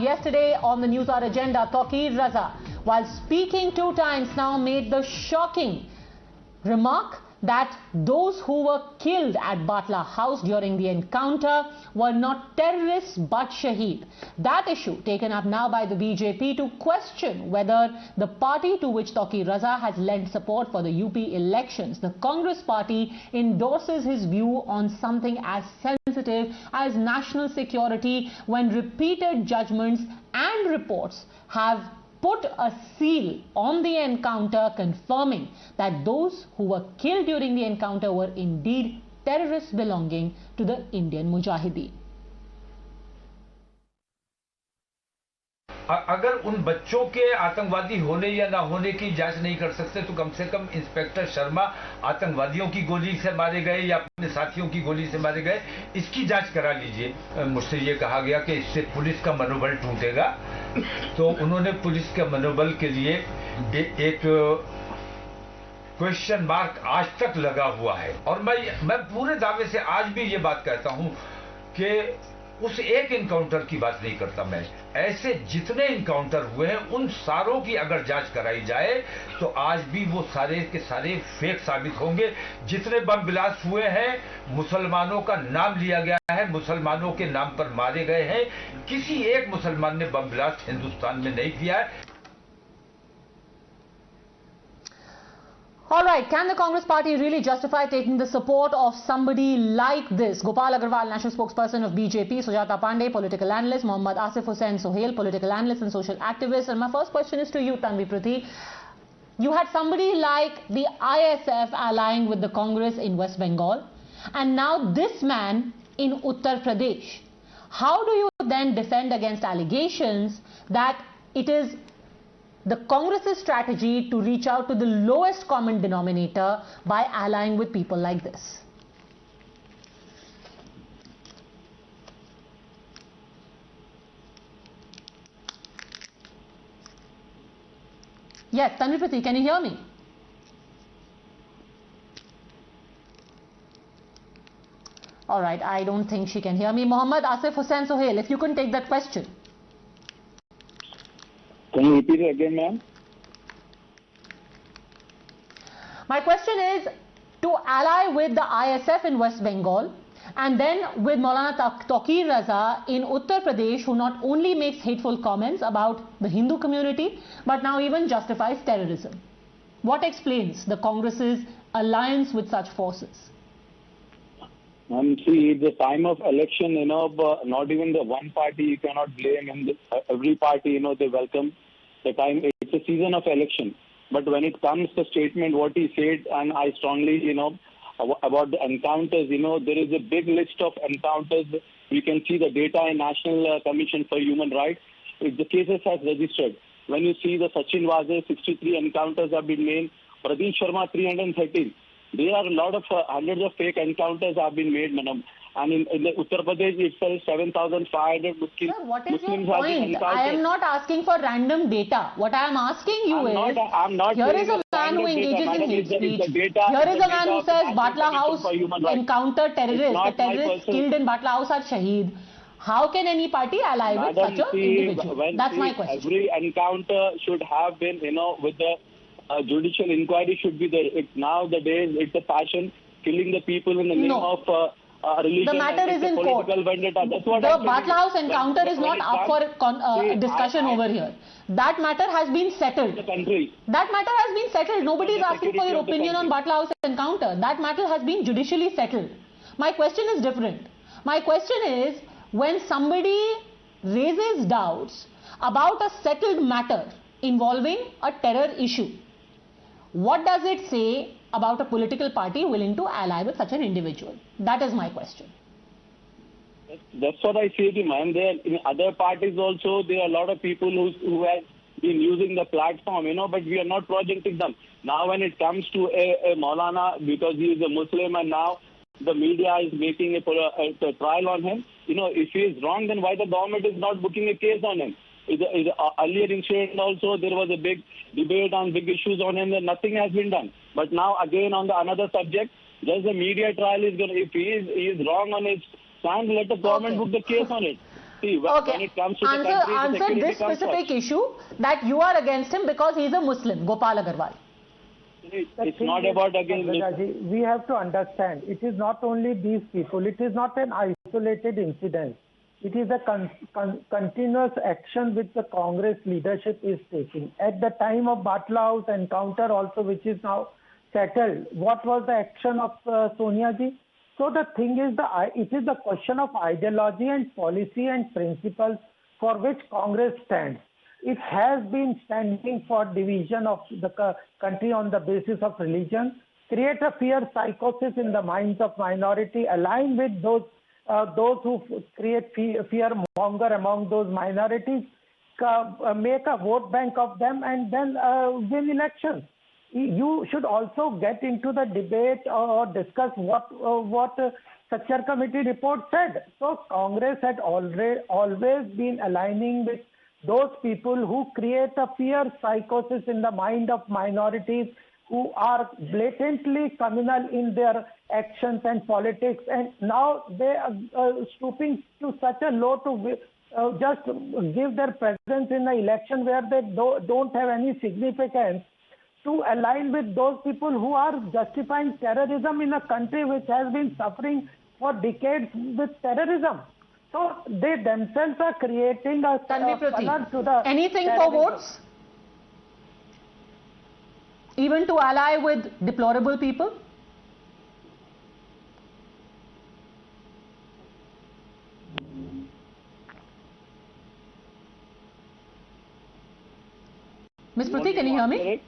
yesterday on the News Hour agenda, Tauqeer Raza, while speaking 2 times now, made the shocking remark that those who were killed at Batla House during the encounter were not terrorists but shaheed. That issue taken up now by the BJP to question whether the party to which Tauqeer Raza has lent support for the UP elections, the Congress party, endorses his view on something as sensitive as national security when repeated judgments and reports have put a seal on the encounter confirming that those who were killed during the encounter were indeed terrorists belonging to the Indian Mujahideen. अगर उन बच्चों के आतंकवादी होने या ना होने की जांच नहीं कर सकते तो कम से कम इंस्पेक्टर शर्मा आतंकवादियों की गोली से मारे गए या अपने साथियों की गोली से मारे गए, इसकी जांच करा लीजिए। मुझसे ये कहा गया कि इससे पुलिस का मनोबल टूटेगा, तो उन्होंने पुलिस के मनोबल के लिए एक क्वेश्चन मार्क आज तक लगा हुआ है। और मैं पूरे दावे से आज भी ये बात कहता हूं कि उस एक इनकाउंटर की बात नहीं करता मैं, ऐसे जितने इनकाउंटर हुए हैं उन सारों की अगर जांच कराई जाए तो आज भी वो सारे के सारे फेक साबित होंगे। जितने बम ब्लास्ट हुए हैं मुसलमानों का नाम लिया गया है, मुसलमानों के नाम पर मारे गए हैं, किसी एक मुसलमान ने बम ब्लास्ट हिंदुस्तान में नहीं किया है। All right, can the Congress party really justify taking the support of somebody like this? Gopal Agarwal, National Spokesperson of BJP, Sujata Pandey, political analyst, Mohammad Asif Hussain Sohail, political analyst and social activist. And my first question is to you, Tanvi Prithi. You had somebody like the ISF allying with the Congress in West Bengal, and now this man in Uttar Pradesh. How do you then defend against allegations that it is the Congress's strategy to reach out to the lowest common denominator by allying with people like this? Yes, Tanvi Prithi, can you hear me? All right, I don't think she can hear me. Mohammad Asif Hussain Sohail, if you can take that question. Can you repeat it again, ma'am? My question is to ally with the ISF in West Bengal and then with Maulana Tauqeer Raza in Uttar Pradesh, who not only makes hateful comments about the Hindu community but now even justifies terrorism. What explains the Congress's alliance with such forces? See, the time of election, not even the one party you cannot blame, and every party, they welcome the time. It's a season of election. But when it comes to statement, what he said, and I strongly, about the encounters, there is a big list of encounters. You can see the data in National Commission for Human Rights. The cases has registered. When you see the Sachin Waze, 63 encounters have been made. Pradeep Sharma, 313. There are a lot of hundreds of fake encounters have been made, madam. And in the Uttar Pradesh itself, 7,500 Muslims. Sir, what is your point? I am not asking for random data. What I am asking you here is a man who engages in hate speech. Here is a man who says Batla House encountered terrorists. The terrorists killed in Batla House are shaheed. How can any party ally with such an individual? That's my question. Every encounter should have been, with the judicial inquiry should be there. Now the days, it's a passion, killing the people in the name of religion. The matter is in court. Vendetta. That's what the Batla House encounter is not up for discussion over here. That matter has been settled. That matter has been settled. Nobody is asking for your opinion on Batla House encounter. That matter has been judicially settled. My question is different. My question is, when somebody raises doubts about a settled matter involving a terror issue, what does it say about a political party willing to ally with such an individual? That is my question. That's what I say to you, ma'am. There in other parties also, there are a lot of people who have been using the platform, but we are not projecting them. Now when it comes to a Maulana, because he is a Muslim and now the media is making a trial on him, if he is wrong, then why the government is not booking a case on him? In the earlier incident also, there was a big debate on big issues on him and nothing has been done. But now again on the another subject, just the media trial is going to, if he is wrong on his stand, let the government book the case on it. See, when it comes to the country, answer this specific issue that you are against him because he is a Muslim, Gopal Agarwal. It's not about against Muslim. We have to understand, it is not only these people, it is not an isolated incident. It is a continuous action which the Congress leadership is taking. At the time of Batla House encounter also, which is now settled, what was the action of Sonia ji? So the thing is, it is the question of ideology and policy and principles for which Congress stands. It has been standing for division of the country on the basis of religion, create a fear psychosis in the minds of minority, align with those who create fear monger among those minorities, make a vote bank of them, and then win elections. You should also get into the debate or discuss what Structure Committee report said. So Congress had always been aligning with those people who create a fear psychosis in the mind of minorities, who are blatantly communal in their actions and politics, and now they are stooping to such a low to just give their presence in the election where they don't have any significance, to align with those people who are justifying terrorism in a country which has been suffering for decades with terrorism. So they themselves are creating a color to the anything terrorism. For votes? Even to ally with deplorable people? Ms. Pruthi, can you hear me?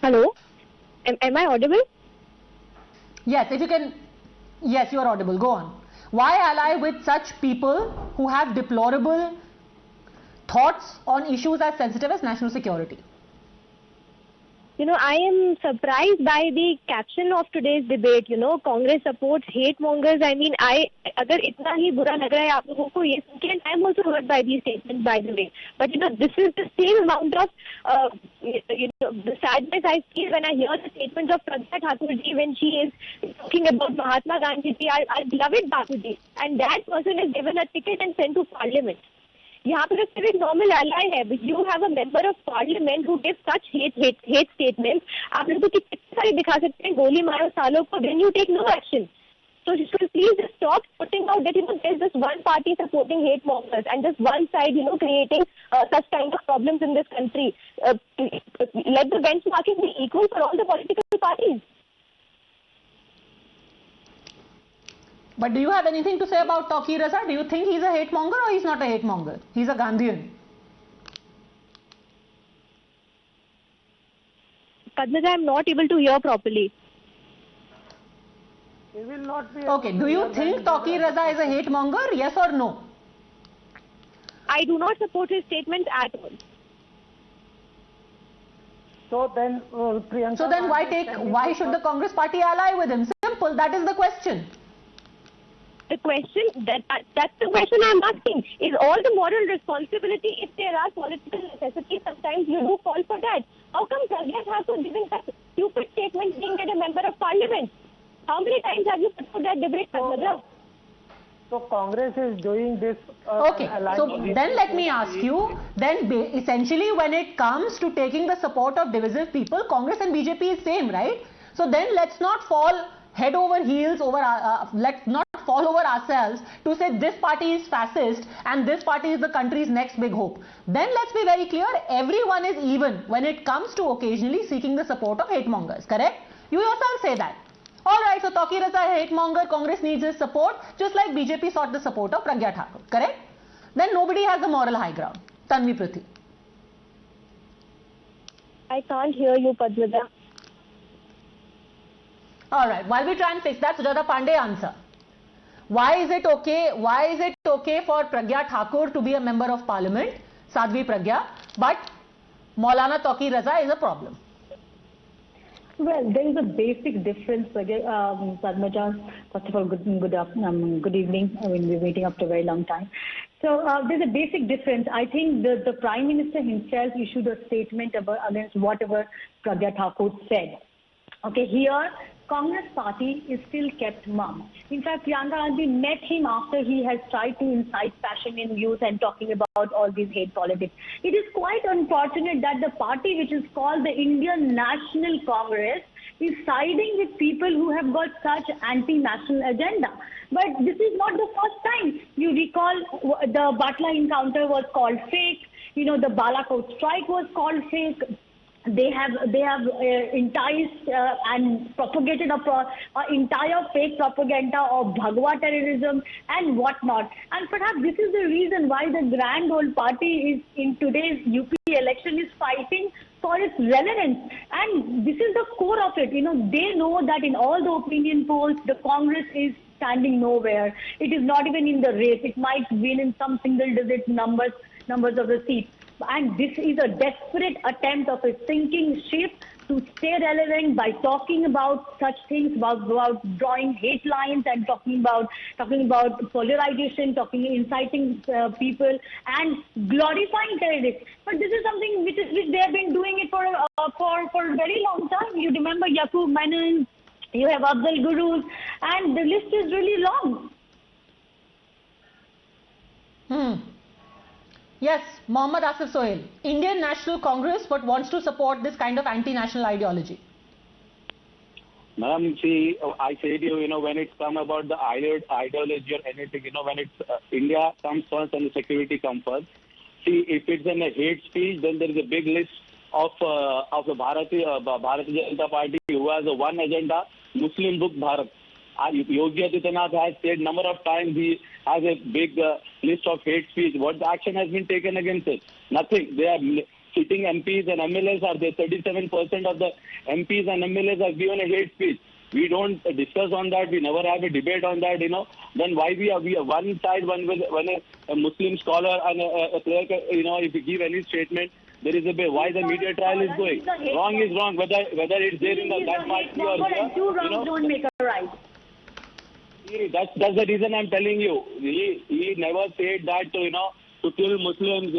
Hello? Am I audible? Yes, if you can. Yes, you are audible. Go on. Why ally with such people who have deplorable thoughts on issues as sensitive as national security? You know, I am surprised by the caption of today's debate. You know, Congress supports hate mongers. I mean, agar itna hi bura lag raha hai aap logon ko ye sun ke, and I am also hurt by these statements, by the way. But you know, this is the same amount of the sadness I feel when I hear the statements of Padmaja Joshi when she is talking about Mahatma Gandhi ji, our beloved Bapuji, and that person is given a ticket and sent to Parliament. यहाँ पर सिर्फ एक normal ally है, but you have a member of parliament who gives such hate statements. आप लोग तो कितने सारे दिखा सकते हैं, गोली मारो सालों को, then you take no action. So you should please just stop putting out that, you know, there's just one party supporting hate mongers and just one side, you know, creating such kind of problems in this country. Let the benchmarking be equal for all the political parties. But do you have anything to say about Tauqeer Raza? Do you think he's a hate monger or he's not a hate monger? He's a Gandhian. Padmaja, I'm not able to hear properly. He will not be. Okay, do you think Tauqeer Raza is a hate monger? Yes or no? I do not support his statements at all. So then, Priyanka. So then why should the Congress party ally with him? Simple, that is the question. The question, that's the question I'm asking. Is all the moral responsibility, if there are political necessities, sometimes you do call for that. How come Pragya Thakur giving such stupid statements being at a member of parliament? How many times have you put that debate, Padmaja? So Congress is doing this. Okay, so then let me ask you, then essentially when it comes to taking the support of divisive people, Congress and BJP is same, right? So then let's not fall head over heels over, let's not fall over ourselves to say this party is fascist and this party is the country's next big hope. Then let's be very clear, everyone is even when it comes to occasionally seeking the support of hate mongers, correct? You yourself say that. Alright, so Tauqeer Raza is a hate monger, Congress needs his support, just like BJP sought the support of Pragya Thakur, correct? Then nobody has the moral high ground. Tanvi Pruthi. I can't hear you, Padmaja. Alright, while we try and fix that, Sujata Pandey, answer. Why is it okay for Pragya Thakur to be a member of parliament, Sadhvi Pragya, but Maulana Tauqeer Raza is a problem? Well, there is a basic difference, Padmaja. First of all, good evening. I mean, we're waiting after a very long time. So there's a basic difference. I think the Prime Minister himself issued a statement against whatever Pragya Thakur said. Okay, here Congress party is still kept mum. In fact, Priyanka Gandhi met him after he has tried to incite passion in youth and talking about all these hate politics. It is quite unfortunate that the party which is called the Indian National Congress is siding with people who have got such anti-national agenda. But this is not the first time. You recall the Batla encounter was called fake. You know, the Balakot strike was called fake. They have enticed and propagated an entire fake propaganda of Bhagwa terrorism and whatnot. And perhaps this is the reason why the grand old party is in today's UP election is fighting for its relevance. And this is the core of it. You know, they know that in all the opinion polls, the Congress is standing nowhere. It is not even in the race. It might win in some single-digit numbers of the seats. And this is a desperate attempt of a sinking ship to stay relevant by talking about such things, about drawing hate lines and talking about polarization, inciting people and glorifying terrorists. But this is something which they have been doing it for a very long time. You remember Yaqub Menon, you have Abdul Gurus, and the list is really long. Yes, Mohammad Asif Sohail, Indian National Congress, but wants to support this kind of anti-national ideology. Ma'am, see, I said you know, when it's come about the ideology or anything, you know, when it's India comes first and the security comes first. See, if it's in a hate speech, then there is a big list of the Bharatiya Janata Party who has a one agenda, Muslim Book Bharat. Yogi Adityanath has said number of times he has a big list of hate speech. What action has been taken against it? Nothing. They are sitting MPs and MLAs are there. 37% of the MPs and MLAs have given a hate speech. We don't discuss on that. We never have a debate on that. You know. Then why we are one side when a Muslim scholar and a cleric, you know, if you give any statement, there is a why the media trial is going. Wrong is wrong. Whether it's there in that party or here, two wrongs don't make a right. That's the reason I'm telling you. He never said that to kill Muslims,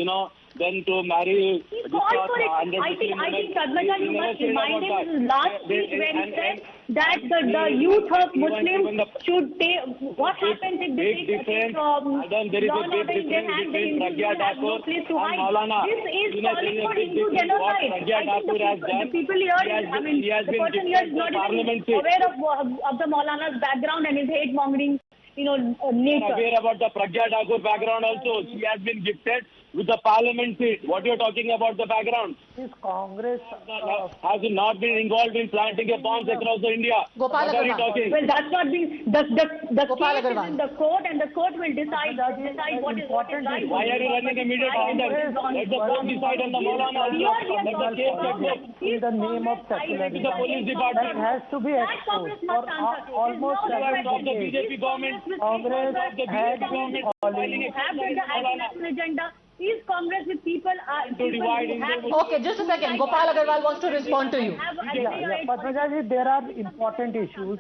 then to marry. He called for it. I think Padmaja, you must remind him his last speech where he said that the youth of Muslims should take. What happens if they take from there is a big difference between Pragya Thakur and Maulana. This is calling for Hindu genocide. I think the people here, the person here is not even aware of the Maulana's background and his hate mongering, nature. Aware about the Pragya Thakur background also. She has been gifted with the parliament seat. What you're talking about the background? This Congress has not been involved in planting a bombs across India. Gopal Agarwal. Well, that's not being the case is in the court, and the court will decide what is right. Why are you running a media tender? Let the court decide on the Maulana. Let the case get booked. in the name of secularism. The police department That has to be exposed for almost of the 7 days. BJP government. Congress has been calling. Have the anti-national agenda. Is Congress with people to divide India? Okay, just a second. Gopal Agarwal wants to respond to you. Padmaja, there are important issues.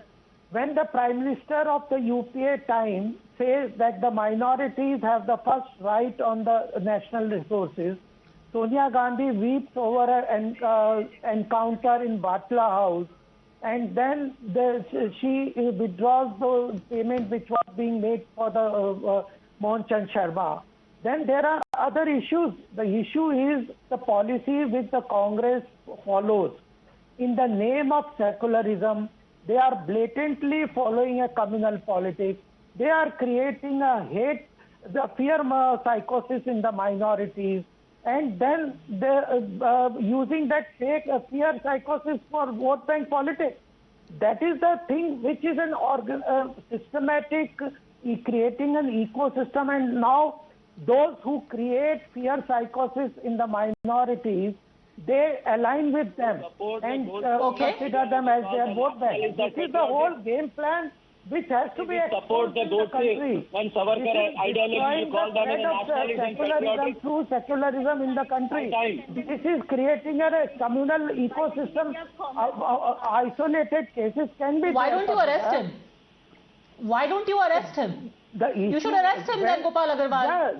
When the Prime Minister of the UPA time says that the minorities have the first right on the national resources, Sonia Gandhi weeps over an encounter in Batla House, and then she withdraws the payment which was being made for the Mohan Sharma. Then there are other issues. The issue is the policy which the Congress follows. In the name of secularism, they are blatantly following a communal politics. They are creating the fear psychosis in the minorities, and then they're using that fake fear psychosis for vote bank politics. That is the thing which is an systematic, creating an ecosystem, and now those who create fear psychosis in the minorities, they align with them and consider them as their vote bank. This is the whole game plan which has to be support the country. When Savarkar ideology, you call them secularism through secularism in the country. This is creating a communal ecosystem. Isolated cases can be. Why don't you arrest him? Why don't you arrest him? You should arrest him then, Gopal Agarwal.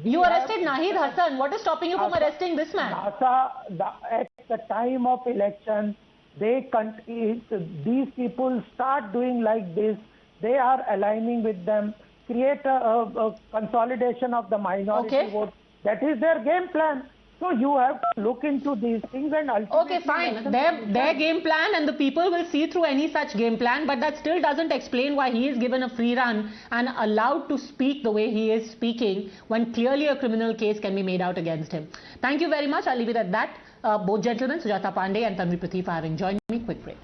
You arrested Nahid Hassan. What is stopping you from arresting this man? At the time of election, these people start doing like this, they are aligning with them, create a consolidation of the minority vote. That is their game plan. So you have to look into these things and ultimately... Okay, fine. Their game plan, and the people will see through any such game plan, but that still doesn't explain why he is given a free run and allowed to speak the way he is speaking when clearly a criminal case can be made out against him. Thank you very much. I'll leave it at that. Both gentlemen, Sujata Pandey and Tanvi Prateep, for having joined me. Quick break.